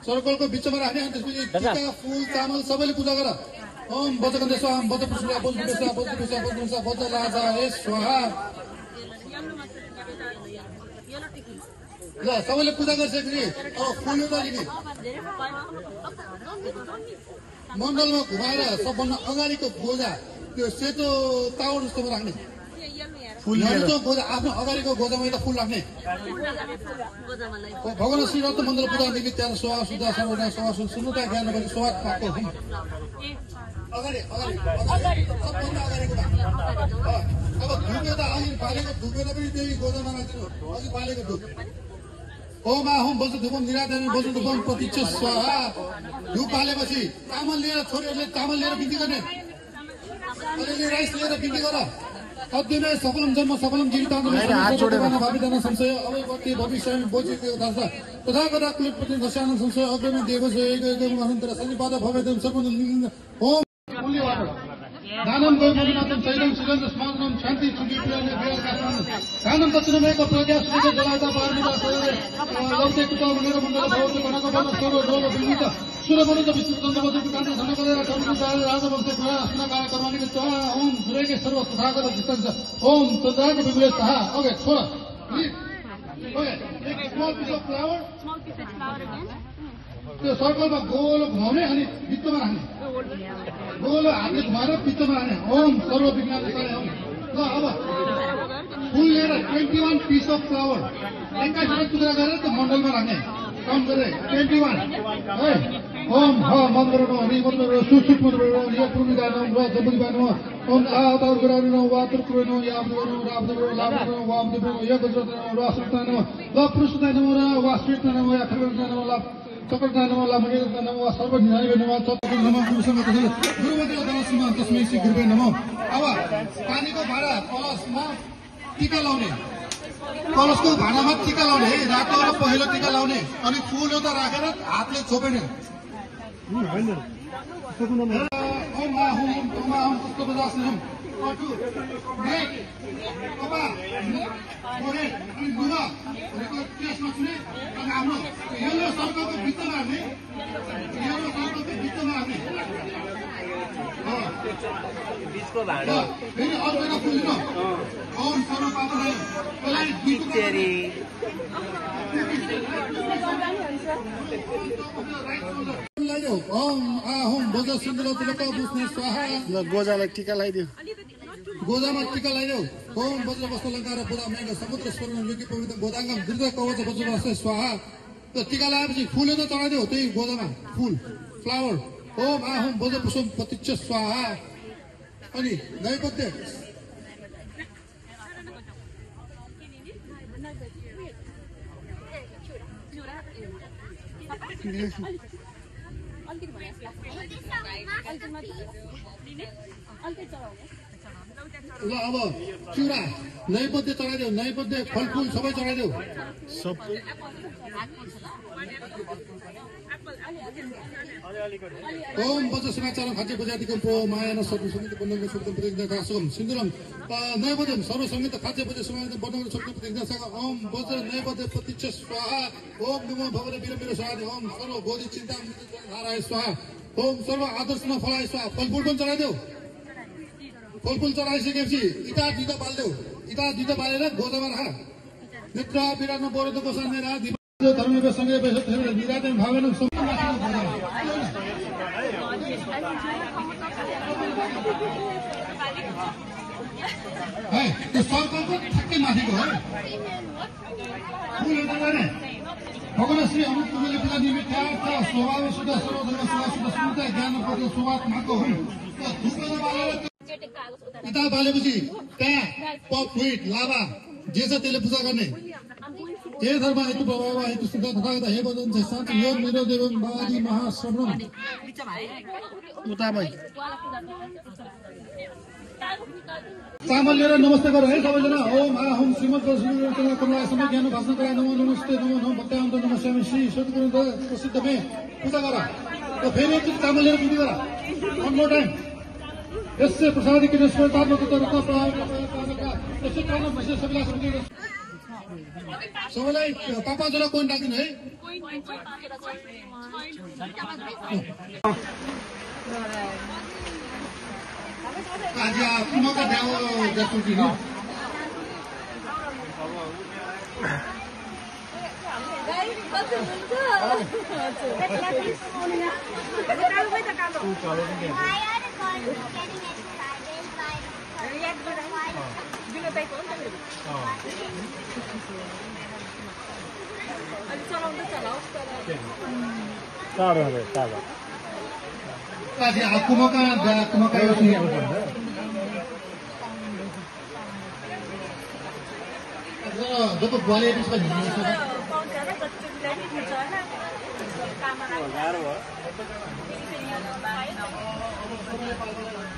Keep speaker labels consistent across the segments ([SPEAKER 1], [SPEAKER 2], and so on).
[SPEAKER 1] सर्कलको बिचमा राख्ने अनि त्यसपछि टिका फुल चामल सबैले पूजा गर ओम बजकन्ते स्वाहा बज पुष्पा बज पुष्पा बज पुष्पा बज पुष्पा बज लाजा हे स्वाहा ल सबैले पूजा गरिसकेपछि अब फुल एउटा लिने मण्डलमा घुमाएर सबभन्दा अगाडिको गोजा त्यो सेतो तावर जस्तोमा राख्ने गोजा आफ्नो अगाडिको गोजामा एउटा फुल राख्ने भगवान श्री रत्न मण्डल पूजा निमित्त स्वाहा सुधा सर्वदा स्वाहा सुन्नुता ज्ञान पनि स्वाहा पाएको अगाडि सबभन्दा अगाडिको अब धुप एउटा अघि पालेको धुप एउटा पनि त्यही गोजामा राखिदिनु अघि पालेको धुप ओम आहुम बजु धुपम निराधन बजु धुपम प्रतीक्ष स्वाहा धुप हालेपछि चामल लिएर छोरीहरूले चामल लिएर बिन्ती गर्ने अलिअलि राइस लिएर बिन्ती गर अद्वैत सफलम जन्म सफलम जीवितान भाविदान संशय अवैवक्ति भविष्य बोचिको दास तथा कदा कुलपति दशान संशय अग्रम देवस एकम अनन्तर सन्निपाद भवेदम सर्वं ओम दानम गौमनाथम शैलम सुगन्ध स्मानम शान्ति सुखी प्रियले वेलकासन दानम दक्षिणमेको प्रज्ञा सुख जलाता पार्मिता सरे लौते कुटा मेरो मण्डल भवते कनको बन सोरो रोग विविध सुरमनुत विष्णुचन्द्र बदु कान्त धन गरेर कर्म दाल राजवंश कुरा अस्नकार कर्मानिक त्वा ओम सुरेके सर्व तथागत दिस्तन्छ ओम तद्राग विवेशः ओके छोरा ओके एक स्मॉल पीस अफ फ्लावर त्यो सर्कलमा गोलो घुमाउने अनि बिचमा राख्ने गोलो हातले घुमाएर बिचमा राख्ने ओम सर्व विज्ञानले ओम ल अब फुल लिएर 21 पीस अफ फ्लावर 21 टुक्रा गरेर त्यो मण्डलमा राख्ने काउन्ट गरे 21 है ओम ह मन्त्रो हरि मन्त्रो सुसुत मन्त्रो यो पुरुगानो र जबुगानो ओम आतार गुरानो वातर कुनो याबनो राबनो लाबनो वाबनो यो गुजरनो रासुतानो ल पुरुषतानो र वास्वितानो या खबरतानो ल सकलतानो ल मगेतानो वा सर्वज्ञानी नमः तत्त्व नमः गुरुसंगत गुरुमते दासमा तस्मै श्री गुरुवे नमः अब पानीको भाडा कलशमा टीका लाउने कलशको भाडामा टीका लाउने है रातो र पहिलो टीका लाउने अनि फूल एउटा राखेर हातले छोपेने ओम आहुम पुष्प बजास्नम अटु नेक कपा मोरे अनि दुवा भनेको त्यसमा छुने अनि हाम्रो येलो सर्कलको भित्रमा हाल्ने
[SPEAKER 2] बीचको भाडो
[SPEAKER 1] फेरि अर्को एउटा फुल लिनु ओम सर्व पापनाय त्यसलाई
[SPEAKER 2] पिक्चरी
[SPEAKER 1] ओम आहुम बज सुन्दर तिलक बुझ्ने स्वाहा
[SPEAKER 3] ल गोजालाई टीका लगाइदियो
[SPEAKER 1] गोजामा टीका लगाइदेऊ ओम वज्र वस्त्र अलङ्कार पुरा मेघ समुद्र स्वर्ण युगी पवित्र गोदाङ्गम दुर्गा कवच वज्रवस्त्र स्वाहा त्यो टीका लगाएपछि फुल त चढाइदेऊ त्यही गोजामा फुल फ्लावर ओम आहुम बज पुष्पम प्रतीक्ष स्वाहा अनि नैवेद्य ल अब चुरा नैवेद्य चढाइदेऊ नैवेद्य फलफुल सबै चढाइदेऊ ओम बज समाचारम खाद्य प्रजातिको प्रो मायान सत्य सङ्गीत बन्धन शब्दम प्रतिज्ञा कासुम सिन्दुरम नैवेद्यम सर्व सङ्गीत खाद्य प्रजा समाचार बन्धन शब्द प्रतिज्ञा सक ओम बज नैवेद्य प्रतीक्ष स्वाहा ओम नमो भगवते वीर स्वाहा ओम सर्व बोधि चिन्ता धाराय स्वाहा ओम सर्व आदर्श फलाय स्वाहा फलफुल पनि चढाइदेऊ फलफुल चढाइसकेपछि इटा दुईटा बालेर गोजामा राख नेत्र विराटमा बोरद गोसाने रा धर्मको सँगै निरादन भावना है त्यो सर्कलको ठ्याक्कै माथिको हो फुल एउटा गर्ने भगवान श्री अमृत कुमारले पूजा निमित्त स्वभाव शुद्ध सर्वधर्म स्वभाव शुद्ध सुन्दा ज्ञान पद स्वभावमाको हुन् धुपमा बालेर इता बालेपछि त्यहाँ पप फ्रुट लाभा जे छ त्यसले पूजा गर्ने हे धर्म हेतु प्रभाव हेतु शुद्ध तथागत हे वदन छ साथ यो मेरो देवं बादी महाश्रवणम उतामै चामल लिएर नमस्ते गर है सबैजना ओम आहुम श्रीमद् कमला कमला समय ज्ञान भाषण गराए नमो नमस्ते नमो नमः भक्तान्त नमस्यामि श्री सद्गुरु प्रसिद्ध में पूजा गर तो फेरि एकचोटि चामल लिएर पूजा गर वन मोर टाइम यससे प्रसादी किन स्वर्तात्मक तत्त्व प्रभाव यसै कारण विशेष सबैलाई सम्झिएर सबैलाई पापाजोला कोइन राखिदिनु है आज कुमाका ड्याउ जस्तो दिनु कुमाका जब बुवाले त्यसमा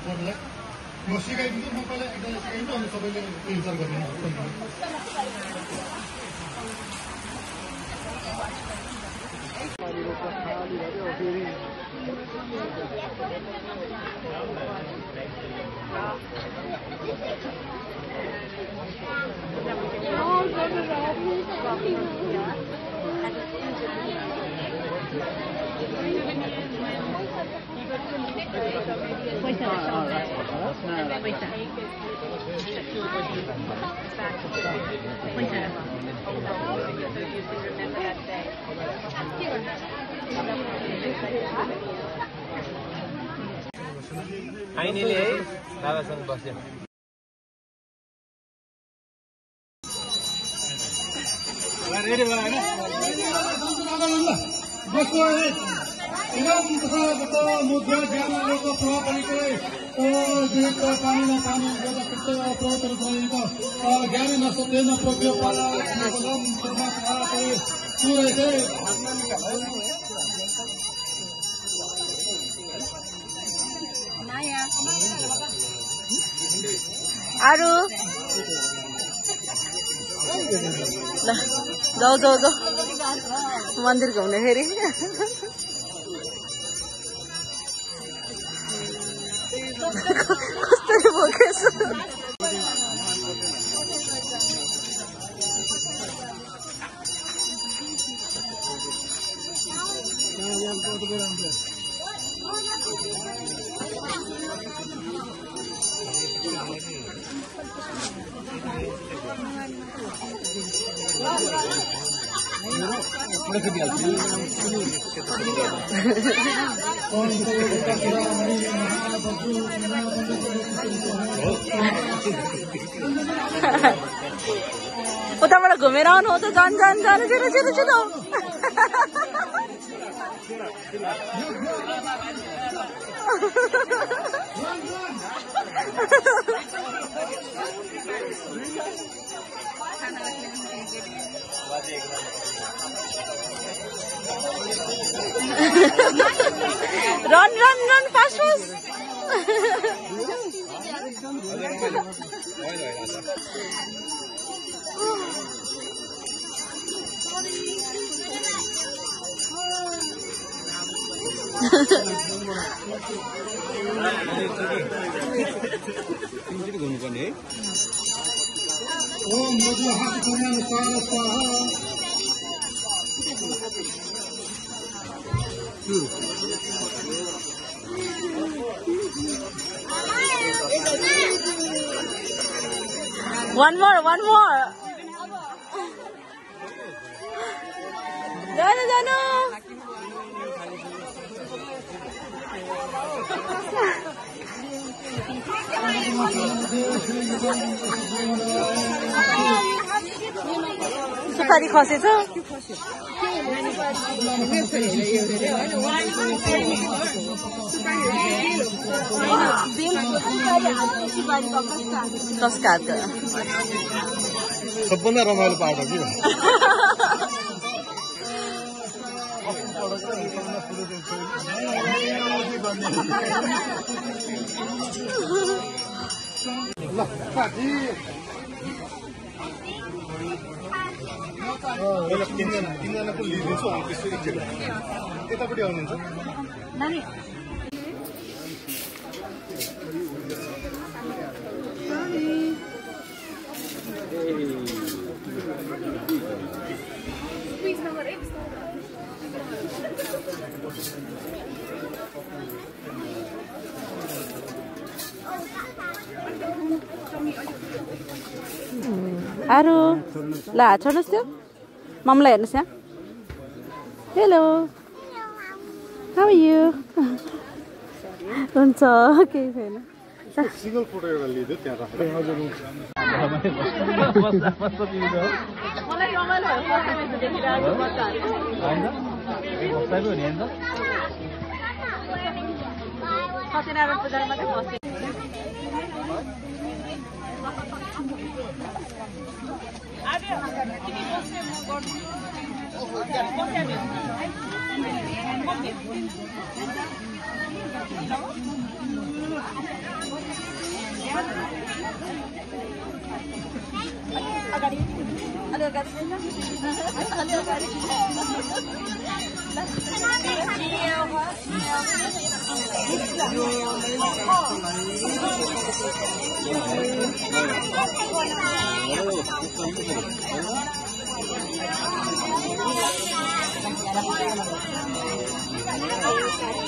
[SPEAKER 1] हिँड्नु म सिकाइदिन्छु म पहिला एकजना सिकाइदिन्छु अनि सबैले इन्जोय गर्ने
[SPEAKER 2] आइनेले है बाबासँग बस्यो मुद्रा ज्ञानको प्रभावले पानीमा पानी ज्ञान नसक्दैन प्रज्ञ पाला
[SPEAKER 3] आरु जाऊ जाऊ जाऊ मन्दिर घुम्ने फेरि कस्तरी बोकेछु उताबाट घुमेर आउनु हो त जान जान जानु छिटो छिटो छिटो run run run fast fast
[SPEAKER 1] Om मधु हाथ कन्या सारा स्वाहा
[SPEAKER 3] one more janu janu सुपारी खसेछ कसका त
[SPEAKER 1] सबभन्दा रमाइलो पार्ट हो कि ल साथी तिनजनाको लिड दिन्छु अनि त्यसो एकचोटि यतापट्टि आउनुहुन्छ
[SPEAKER 3] नानी अरू ल हात छोड्नुहोस् त्यो ममलाई हेर्नुहोस् यहाँ हेलो हाउ यु हुन्छ केही छैन
[SPEAKER 2] सिंगल फोटो एउटा लिदियो त्यहाँ राखेर हजुर
[SPEAKER 3] मलाई रमाइलो भयो देखिरहेको
[SPEAKER 2] बस्ताको नि हैन
[SPEAKER 3] सत्यनारायण पूजामा मात्रै बस्थे
[SPEAKER 4] Hello.